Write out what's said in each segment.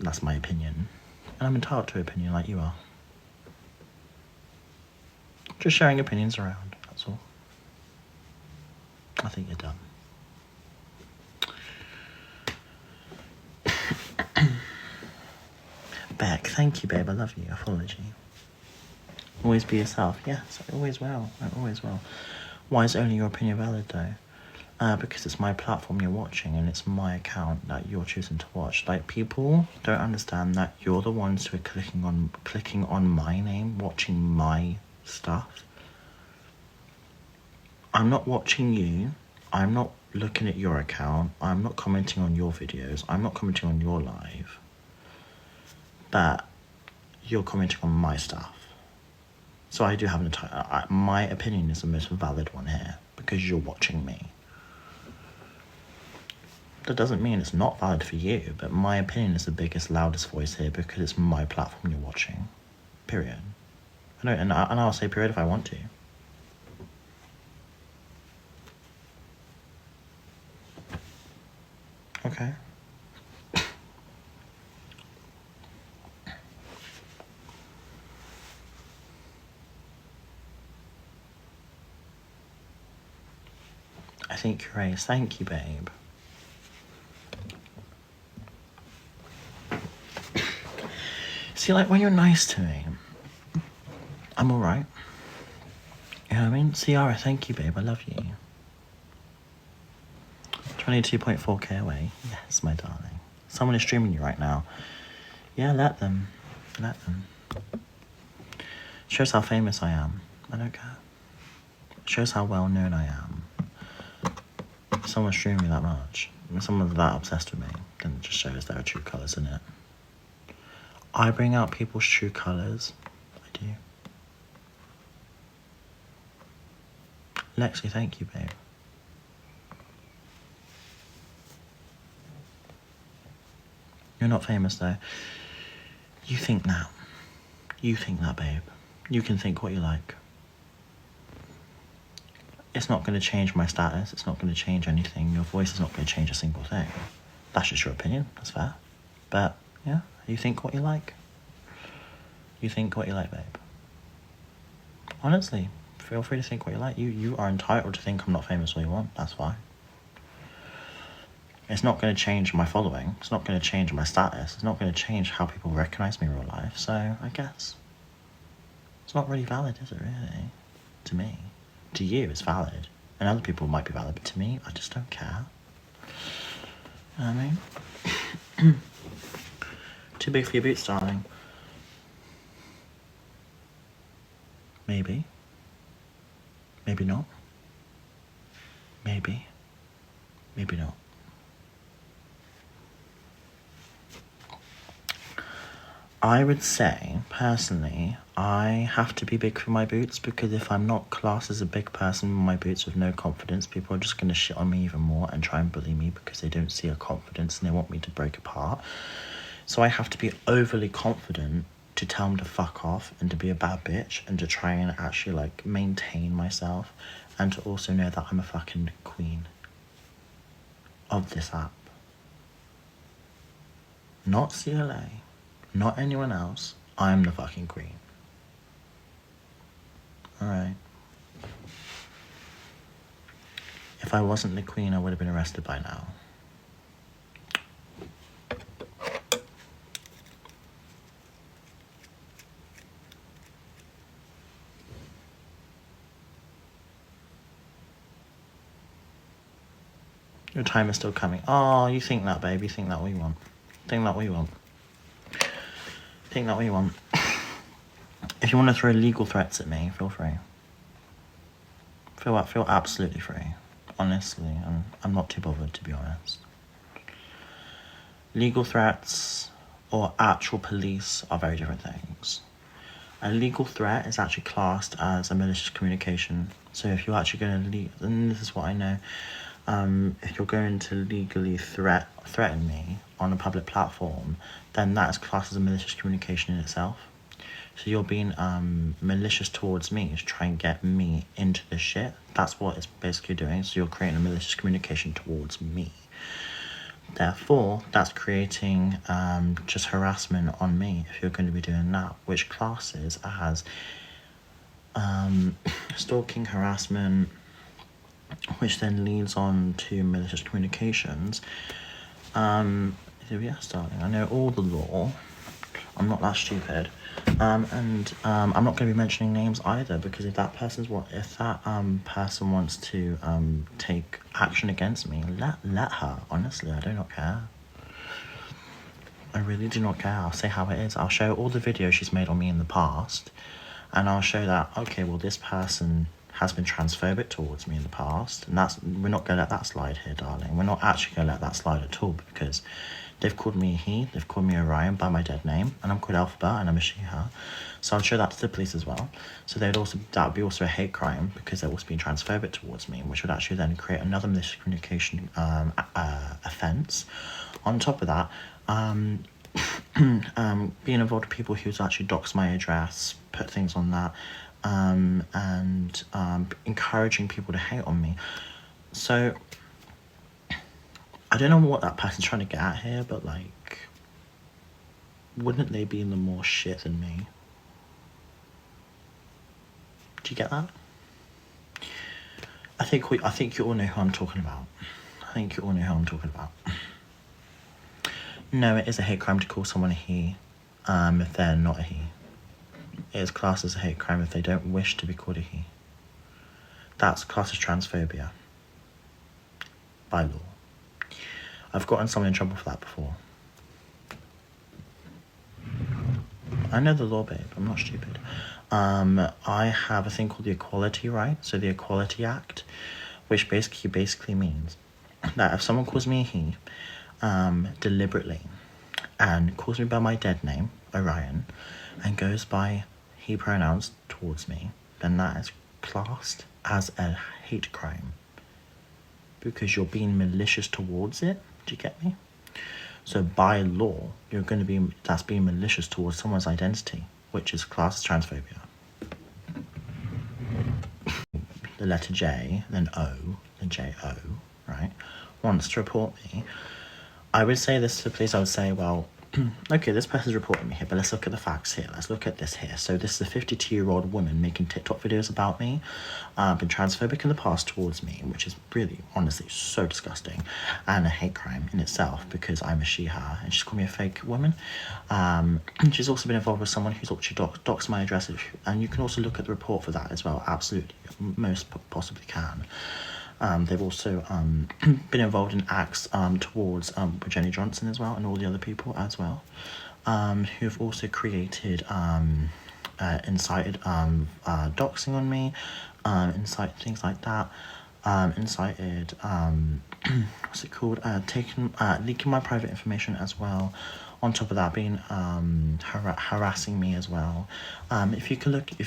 That's my opinion. And I'm entitled to an opinion like you are. Just sharing opinions around, that's all. I think you're dumb. Beck, thank you, babe. I love you. I followed you. Always be yourself. Yes, I always will. I always will. Why is only your opinion valid, though? Because it's my platform you're watching and it's my account that you're choosing to watch. Like, people don't understand that you're the ones who are clicking on my name, watching my stuff. I'm not watching you. I'm not looking at your account. I'm not commenting on your videos. I'm not commenting on your live. But you're commenting on my stuff. So I do have my opinion is the most valid one here because you're watching me. That doesn't mean it's not valid for you, but my opinion is the biggest, loudest voice here because it's my platform you're watching. Period. And I'll say period if I want to. Okay. I think you're right. Thank you, babe. See, like, when you're nice to me, I'm alright. You know what I mean? Ciara, thank you, babe. I love you. 22.4k away. Yes, my darling. Someone is streaming you right now. Yeah, let them. Let them. Shows how famous I am. I don't care. Shows how well known I am. If someone's streaming me that much, if someone's that obsessed with me, then it just shows their true colours, isn't it? I bring out people's true colours. I do. Lexi, thank you, babe. You're not famous, though. You think that. You think that, babe. You can think what you like. It's not going to change my status. It's not going to change anything. Your voice is not going to change a single thing. That's just your opinion. That's fair. But, yeah, you think what you like. You think what you like, babe. Honestly, feel free to think what you like. You are entitled to think I'm not famous all you want. That's fine. It's not going to change my following. It's not going to change my status. It's not going to change how people recognise me in real life. So, I guess it's not really valid, is it really? To me. To you, it's valid. And other people might be valid, but to me, I just don't care. You know what I mean? Too big for your boots, darling. Maybe. Maybe not. Maybe. Maybe not. I would say, personally, I have to be big for my boots because if I'm not classed as a big person in my boots with no confidence, people are just going to shit on me even more and try and bully me because they don't see a confidence and they want me to break apart. So I have to be overly confident to tell them to fuck off and to be a bad bitch and to try and actually, like, maintain myself and to also know that I'm a fucking queen of this app. Not CLA. Not anyone else. I'm the fucking queen. Alright. If I wasn't the queen, I would have been arrested by now. Your time is still coming. Oh, you think that, babe. You think that what you want. Think that what you want. Think that what you want. If you want to throw legal threats at me, feel free. Feel absolutely free. Honestly, I'm not too bothered, to be honest. Legal threats or actual police are very different things. A legal threat is actually classed as a malicious communication. So if you're actually going to and this is what I know, if you're going to legally threaten me on a public platform, then that is classed as a malicious communication in itself. So you're being malicious towards me to try and get me into this shit. That's what it's basically doing. So you're creating a malicious communication towards me. Therefore, that's creating just harassment on me if you're going to be doing that, which classes as stalking, harassment, which then leads on to malicious communications. Yes, darling, I know all the law. I'm not that stupid. I'm not going to be mentioning names either, because if that person wants to take action against me, let her. Honestly, I do not care. I really do not care. I'll say how it is. I'll show all the videos she's made on me in the past, and I'll show that, okay, well, this person has been transphobic towards me in the past, and we're not going to let that slide here, darling. We're not actually going to let that slide at all, because they've called me he, they've called me Orion by my dead name, and I'm called Elphaba, and I'm a she, her. So I'll show that to the police as well. So that would be also a hate crime, because they're also being transphobic towards me, which would actually then create another malicious communication offence. On top of that, being involved with people who's actually doxed my address, put things on that, and encouraging people to hate on me. So I don't know what that person's trying to get at here, but like, wouldn't they be in the more shit than me? Do you get that? I think you all know who I'm talking about. No, it is a hate crime to call someone a he, if they're not a he. It is classed as a hate crime if they don't wish to be called a he. That's classed as transphobia by law. I've gotten someone in trouble for that before. I know the law, babe. I'm not stupid. I have a thing called the Equality Right, so the Equality Act, which basically means that if someone calls me a he, deliberately, and calls me by my dead name, Orion, and goes by he pronouns towards me, then that is classed as a hate crime, because you're being malicious towards it. Do you get me? So by law, that's being malicious towards someone's identity, which is classed as transphobia. The letter J, then O, then J-O, right, wants to report me. I would say this to the police. I would say, well, okay, this person's reporting me here, but let's look at the facts here. Let's look at this here. So this is a 52-year-old woman making TikTok videos about me, been transphobic in the past towards me, which is really, honestly, so disgusting, and a hate crime in itself, because I'm a she, her, and she's called me a fake woman. She's also been involved with someone who's actually doxed my address, and you can also look at the report for that as well. Absolutely, most possibly can. They've also been involved in acts towards Jenny Johnson as well, and all the other people as well, who've also created, incited doxing on me, incited things like that, incited, what's it called, leaking my private information as well. On top of that, being harassing me as well. If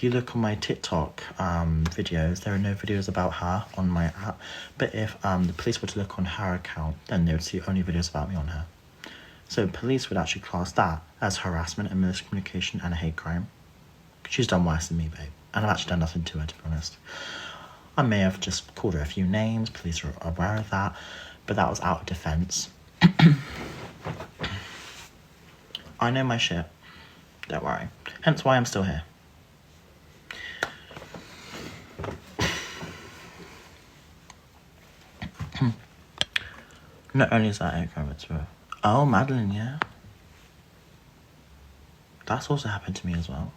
you look on my TikTok videos, there are no videos about her on my app. But if the police were to look on her account, then they would see only videos about me on her. So police would actually class that as harassment and malicious communication and a hate crime. She's done worse than me, babe, and I've actually done nothing to her, to be honest. I may have just called her a few names. Police are aware of that, but that was out of defense. I know my shit. Don't worry. Hence why I'm still here. Not only is that hate crime, it's oh, Madeline, yeah. That's also happened to me as well.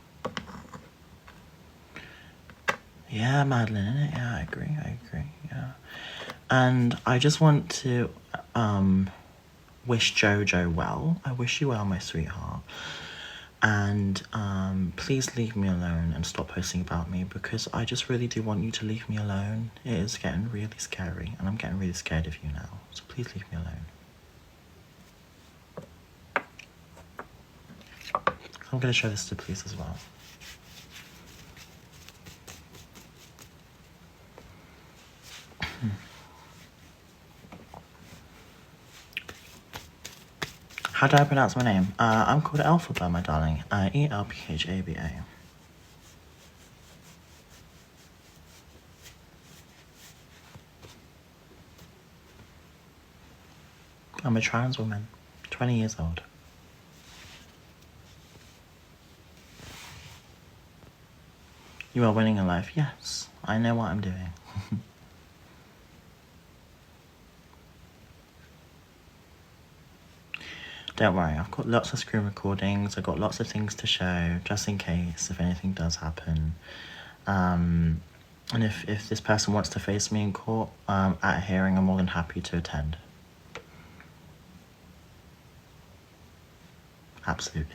Yeah, Madeline, innit? Yeah, I agree, yeah. And I just want to wish Jojo well. I wish you well, my sweetheart. And please leave me alone and stop posting about me, because I just really do want you to leave me alone. It is getting really scary, and I'm getting really scared of you now. So please leave me alone. I'm going to show this to the police as well. How do I pronounce my name? I'm called Elphaba, my darling. E-L-P-H-A-B-A. I'm a trans woman, 20 years old. You are winning in life. Yes, I know what I'm doing. Don't worry, I've got lots of screen recordings. I've got lots of things to show, just in case if anything does happen. And if this person wants to face me in court at a hearing, I'm more than happy to attend. Absolutely.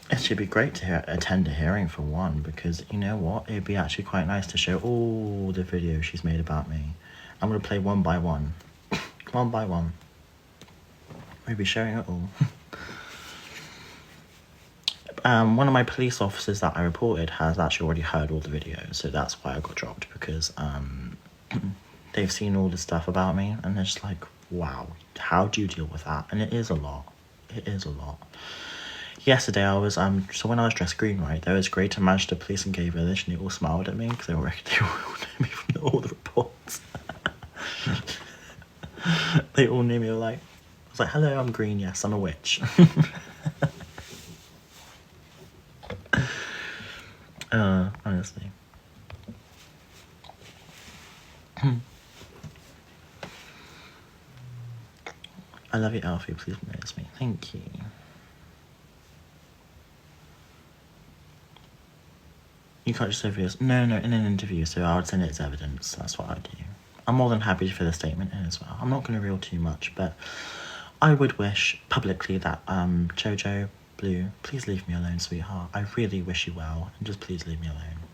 It should be great to attend a hearing for one, because you know what? It'd be actually quite nice to show all the videos she's made about me. I'm going to play one by one. One by one. We'll be showing it all. One of my police officers that I reported has actually already heard all the videos, so that's why I got dropped, because they've seen all the stuff about me, and they're just like, wow, how do you deal with that? And it is a lot. It is a lot. Yesterday I was, so when I was dressed green, right, there was Greater Manchester Police and Gay Village, and they all smiled at me, because they all knew me from all the reports. They all knew me, like, I was like, hello, I'm green, yes, I'm a witch. Honestly. I love you, Alfie, please notice me. Thank you. You can't just say videos. No, in an interview, so I would send it as evidence. That's what I do. I'm more than happy to fill a statement in as well. I'm not going to reel too much, but I would wish publicly that Jojo Blue, please leave me alone, sweetheart. I really wish you well, and just please leave me alone.